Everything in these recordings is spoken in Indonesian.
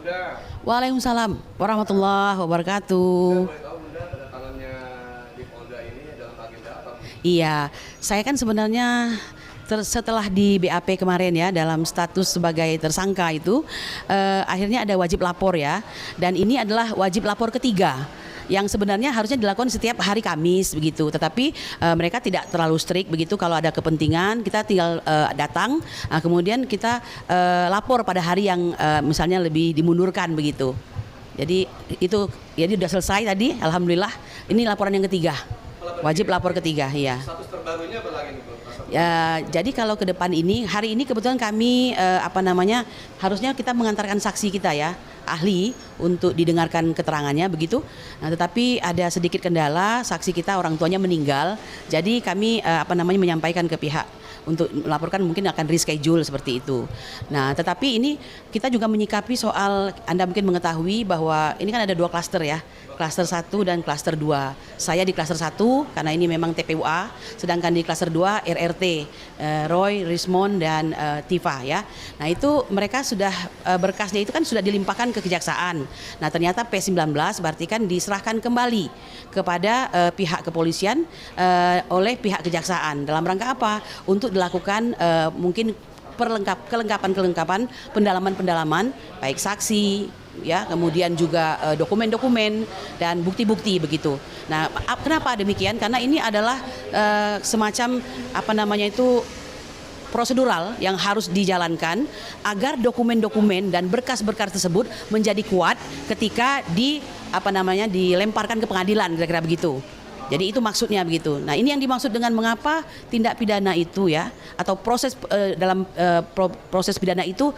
Bunda. Waalaikumsalam warahmatullahi wabarakatuh. Boleh tahu Bunda kedatangannya di Polda ini dalam agenda apa? Iya, saya kan sebenarnya setelah di BAP kemarin ya dalam status sebagai tersangka itu akhirnya ada wajib lapor ya, dan ini adalah wajib lapor ketiga yang sebenarnya harusnya dilakukan setiap hari Kamis begitu, tetapi mereka tidak terlalu strict begitu. Kalau ada kepentingan kita tinggal datang, kemudian kita lapor pada hari yang misalnya lebih dimundurkan begitu. Jadi itu jadi sudah selesai tadi, alhamdulillah. Ini laporan yang ketiga, wajib lapor ketiga ya. Status terbarunya apa lagi nih, Bu? Ya, jadi kalau ke depan ini, hari ini kebetulan kami harusnya kita mengantarkan saksi kita ya, ahli untuk didengarkan keterangannya begitu. Nah, tetapi ada sedikit kendala, saksi kita orang tuanya meninggal. Jadi kami menyampaikan ke pihak untuk melaporkan mungkin akan reschedule seperti itu. Nah, tetapi ini kita juga menyikapi soal, Anda mungkin mengetahui bahwa ini kan ada dua klaster ya, klaster 1 dan klaster 2. Saya di klaster 1 karena ini memang TPUA, sedangkan di klaster 2 RRT, Roy, Rismond dan Tifa ya. Nah, itu mereka sudah berkasnya itu kan sudah dilimpahkan ke kejaksaan. Nah, ternyata P19 berarti kan diserahkan kembali kepada pihak kepolisian oleh pihak kejaksaan. Dalam rangka apa? Untuk dilakukan mungkin kelengkapan pendalaman baik saksi ya, kemudian juga dokumen-dokumen dan bukti-bukti begitu. Nah, kenapa demikian? Karena ini adalah semacam prosedural yang harus dijalankan agar dokumen-dokumen dan berkas-berkas tersebut menjadi kuat ketika dilemparkan ke pengadilan, kira-kira begitu. Jadi itu maksudnya begitu. Nah, ini yang dimaksud dengan mengapa tindak pidana itu ya, atau proses pidana itu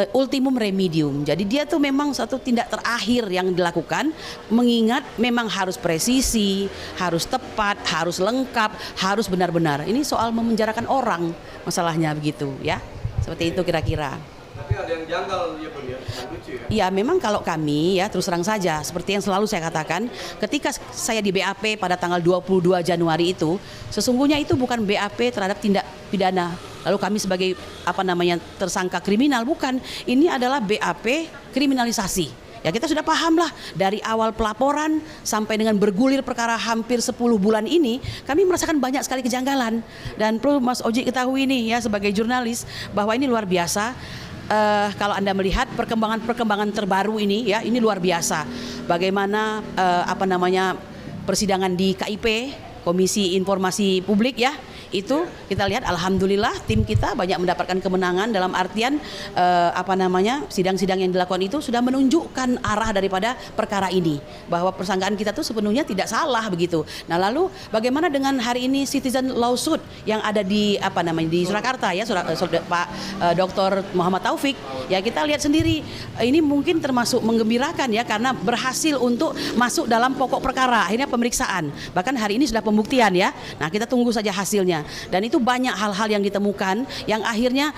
ultimum remedium. Jadi dia tuh memang satu tindak terakhir yang dilakukan, mengingat memang harus presisi, harus tepat, harus lengkap, harus benar-benar. Ini soal memenjarakan orang masalahnya begitu ya. Seperti itu kira-kira. Tapi ada yang janggal ya, Bun ya, lucu ya. Iya, memang kalau kami ya terus terang saja seperti yang selalu saya katakan, ketika saya di BAP pada tanggal 22 Januari itu, sesungguhnya itu bukan BAP terhadap tindak pidana. Lalu kami sebagai tersangka kriminal, bukan. Ini adalah BAP kriminalisasi. Ya, kita sudah paham lah dari awal pelaporan sampai dengan bergulir perkara hampir 10 bulan ini, kami merasakan banyak sekali kejanggalan. Dan perlu Mas Oji ketahui nih ya sebagai jurnalis bahwa ini luar biasa. Kalau Anda melihat perkembangan terbaru ini ya, ini luar biasa. Bagaimana persidangan di KIP, Komisi Informasi Publik ya, itu kita lihat alhamdulillah tim kita banyak mendapatkan kemenangan, dalam artian sidang-sidang yang dilakukan itu sudah menunjukkan arah daripada perkara ini, bahwa persangkaan kita tuh sepenuhnya tidak salah begitu. Nah, lalu bagaimana dengan hari ini citizen lawsuit yang ada di di Surakarta ya, Pak Dr. Muhammad Taufik ya, kita lihat sendiri ini mungkin termasuk menggembirakan ya, karena berhasil untuk masuk dalam pokok perkara, akhirnya pemeriksaan, bahkan hari ini sudah pembuktian ya. Nah, kita tunggu saja hasilnya. Dan itu banyak hal-hal yang ditemukan yang akhirnya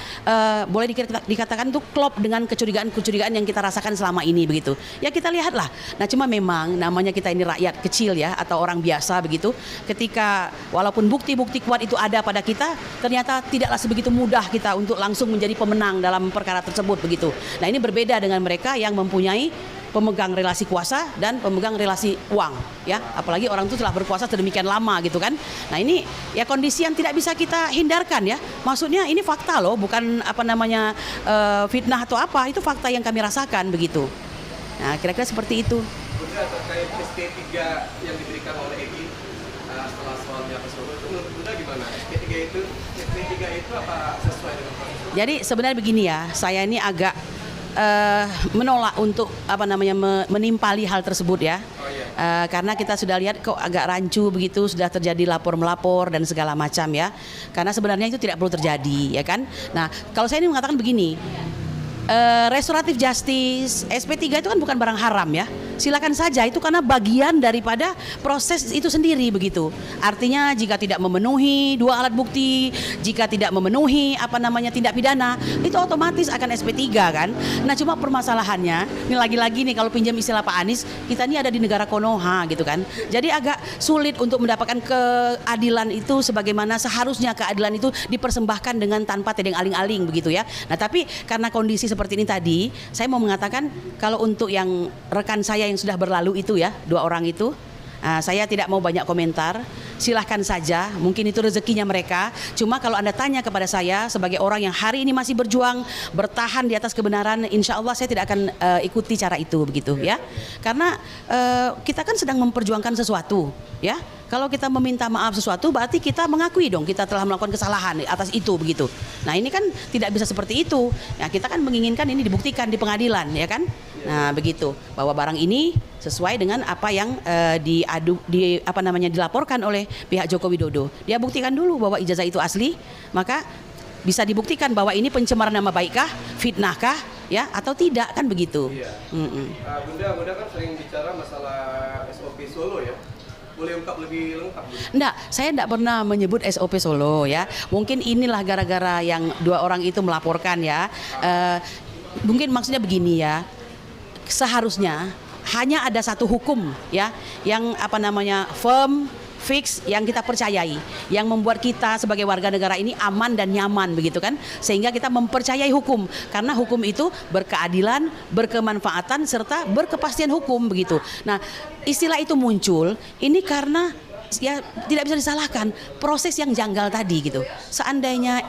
boleh dikatakan itu klop dengan kecurigaan yang kita rasakan selama ini begitu. Ya, kita lihatlah. Nah, cuma memang namanya kita ini rakyat kecil ya, atau orang biasa begitu. Ketika walaupun bukti-bukti kuat itu ada pada kita, ternyata tidaklah sebegitu mudah kita untuk langsung menjadi pemenang dalam perkara tersebut begitu. Nah, ini berbeda dengan mereka yang mempunyai pemegang relasi kuasa dan pemegang relasi uang ya, apalagi orang itu telah berkuasa sedemikian lama gitu kan. Nah, ini ya kondisi yang tidak bisa kita hindarkan ya, maksudnya ini fakta loh, bukan fitnah atau apa, itu fakta yang kami rasakan begitu. Nah, kira-kira seperti itu. Bunda, terkait SP3 yang diberikan oleh EI setelah soalnya tersebut, menurut Bunda gimana? SP3 itu apa sesuai dengan proses? Jadi sebenarnya begini ya, saya ini agak menolak untuk menimpali hal tersebut ya. Oh, iya. Karena kita sudah lihat kok agak rancu begitu, sudah terjadi lapor-melapor dan segala macam ya. Karena sebenarnya itu tidak perlu terjadi ya kan. Nah, kalau saya ini mengatakan begini, restoratif justice, SP3 itu kan bukan barang haram ya. silakan saja, itu karena bagian daripada proses itu sendiri begitu. Artinya jika tidak memenuhi 2 alat bukti, jika tidak memenuhi tindak pidana, itu otomatis akan SP3 kan. Nah, cuma permasalahannya, ini lagi-lagi nih kalau pinjam istilah Pak Anies, kita ini ada di negara Konoha gitu kan. Jadi agak sulit untuk mendapatkan keadilan itu sebagaimana seharusnya keadilan itu dipersembahkan dengan tanpa tedeng aling-aling begitu ya. Nah, tapi karena kondisi seperti ini tadi, saya mau mengatakan kalau untuk yang rekan saya yang sudah berlalu itu ya, 2 orang itu, saya tidak mau banyak komentar. Silahkan saja, mungkin itu rezekinya mereka. Cuma kalau Anda tanya kepada saya sebagai orang yang hari ini masih berjuang, bertahan di atas kebenaran, insya Allah saya tidak akan ikuti cara itu begitu ya. Karena kita kan sedang memperjuangkan sesuatu ya. Kalau kita meminta maaf sesuatu berarti kita mengakui dong kita telah melakukan kesalahan atas itu begitu. Nah, ini kan tidak bisa seperti itu. Ya, kita kan menginginkan ini dibuktikan di pengadilan ya kan. Nah, begitu bahwa barang ini sesuai dengan apa yang dilaporkan oleh pihak Joko Widodo. Dia buktikan dulu bahwa ijazah itu asli, maka bisa dibuktikan bahwa ini pencemaran nama baikkah, fitnahkah, ya atau tidak kan begitu. Iya. Bunda kan sering bicara masalah SOP Solo ya. Boleh ungkap lebih lengkap? Enggak, saya enggak pernah menyebut SOP Solo ya. Mungkin inilah gara-gara yang 2 orang itu melaporkan ya. Mungkin maksudnya begini ya. Seharusnya hanya ada satu hukum ya yang firm, fix, yang kita percayai, yang membuat kita sebagai warga negara ini aman dan nyaman begitu kan, sehingga kita mempercayai hukum karena hukum itu berkeadilan, berkemanfaatan serta berkepastian hukum begitu. Nah, istilah itu muncul ini karena ya tidak bisa disalahkan proses yang janggal tadi gitu. Seandainya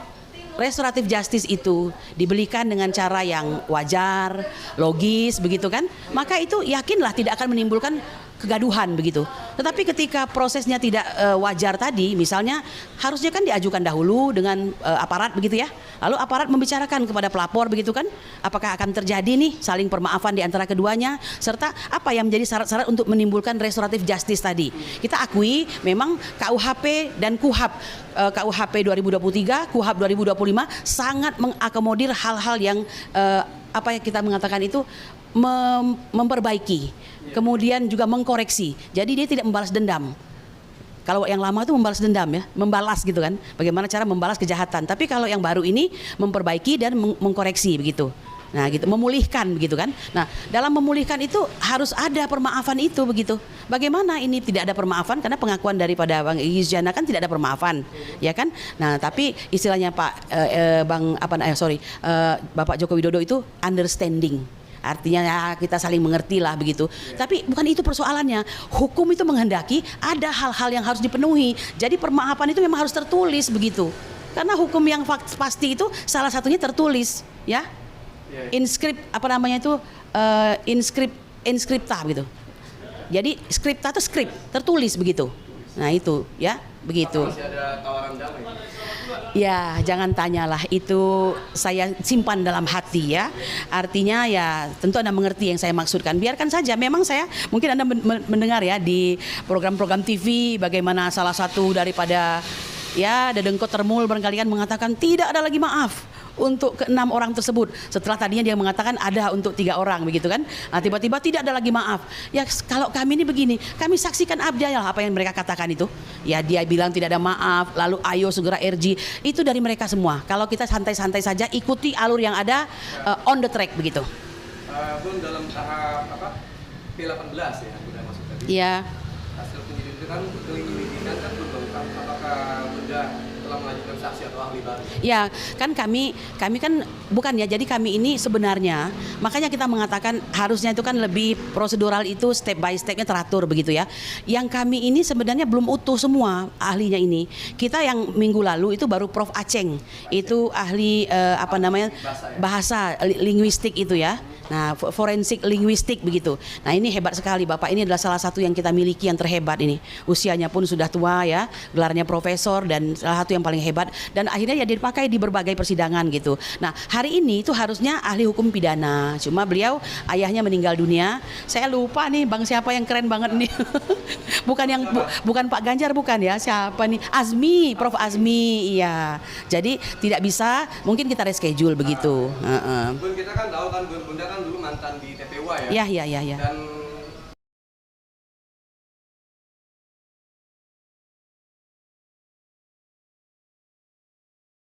restoratif justice itu dibelikan dengan cara yang wajar, logis begitu kan, maka itu yakinlah tidak akan menimbulkan kegaduhan begitu. Tetapi ketika prosesnya tidak wajar tadi, misalnya harusnya kan diajukan dahulu dengan aparat begitu ya. Lalu aparat membicarakan kepada pelapor begitu kan, apakah akan terjadi nih saling permaafan di antara keduanya, serta apa yang menjadi syarat-syarat untuk menimbulkan restoratif justice tadi. Kita akui memang KUHP dan KUHAP, KUHP 2023, KUHAP 2025 sangat mengakomodir hal-hal yang apa yang kita mengatakan itu memperbaiki, kemudian juga mengkoreksi. Jadi dia tidak membalas dendam. Kalau yang lama itu membalas dendam ya, membalas gitu kan. Bagaimana cara membalas kejahatan. Tapi kalau yang baru ini memperbaiki dan mengkoreksi begitu. Nah gitu, memulihkan begitu kan. Nah dalam memulihkan itu harus ada permaafan itu begitu. Bagaimana ini tidak ada permaafan karena pengakuan daripada Bang Egy Sujana kan tidak ada permaafan, ya kan. Nah tapi istilahnya Bapak Joko Widodo itu understanding. Artinya ya kita saling mengerti lah begitu. Tapi bukan itu persoalannya. Hukum itu menghendaki ada hal-hal yang harus dipenuhi. Jadi permaafan itu memang harus tertulis begitu. Karena hukum yang pasti itu salah satunya tertulis, ya. Inscript inscripta gitu. Jadi skripta itu skrip tertulis begitu. Nah itu ya begitu. Masih ada tawaran damai? Ya jangan tanyalah, itu saya simpan dalam hati ya. Artinya ya tentu Anda mengerti yang saya maksudkan. Biarkan saja, memang saya mungkin Anda mendengar ya di program-program TV bagaimana salah satu daripada ya Dedengkot Termul barangkali kan mengatakan tidak ada lagi maaf untuk ke-6 orang tersebut. Setelah tadinya dia mengatakan ada untuk 3 orang begitu kan. Nah, tiba-tiba tidak ada lagi maaf. Ya kalau kami ini begini, kami saksikan aja ya apa yang mereka katakan itu. Ya dia bilang tidak ada maaf, lalu ayo segera RG. Itu dari mereka semua. Kalau kita santai-santai saja ikuti alur yang ada on the track begitu. Bun dalam tahap P18 ya, sudah masuk tadi. Iya. Hasil penyelidikan kan belum lengkap. Apakah Bunda telah mengajukan saksi atau ahli baru? Ya, kan kami kan bukan ya. Jadi kami ini sebenarnya makanya kita mengatakan harusnya itu kan lebih prosedural, itu step by stepnya teratur begitu ya. Yang kami ini sebenarnya belum utuh semua ahlinya ini. Kita yang minggu lalu itu baru Prof Aceng. Itu ahli bahasa linguistik itu ya. Nah, forensik linguistik begitu. Nah, ini hebat sekali Bapak, ini adalah salah satu yang kita miliki yang terhebat ini. Usianya pun sudah tua ya, gelarnya profesor dan salah satu yang paling hebat, dan akhirnya ya dipakai di berbagai persidangan gitu. Nah, hari ini itu harusnya ahli hukum pidana. Cuma beliau ayahnya meninggal dunia. Saya lupa nih Bang siapa yang keren banget nih. Bukan Pak Ganjar bukan ya. Siapa nih? Azmi, Prof Azmi. Iya. Jadi tidak bisa, mungkin kita reschedule begitu. Bun, kita kan tahu kan Bunda kan dulu mantan di TPWA ya. Iya. Dan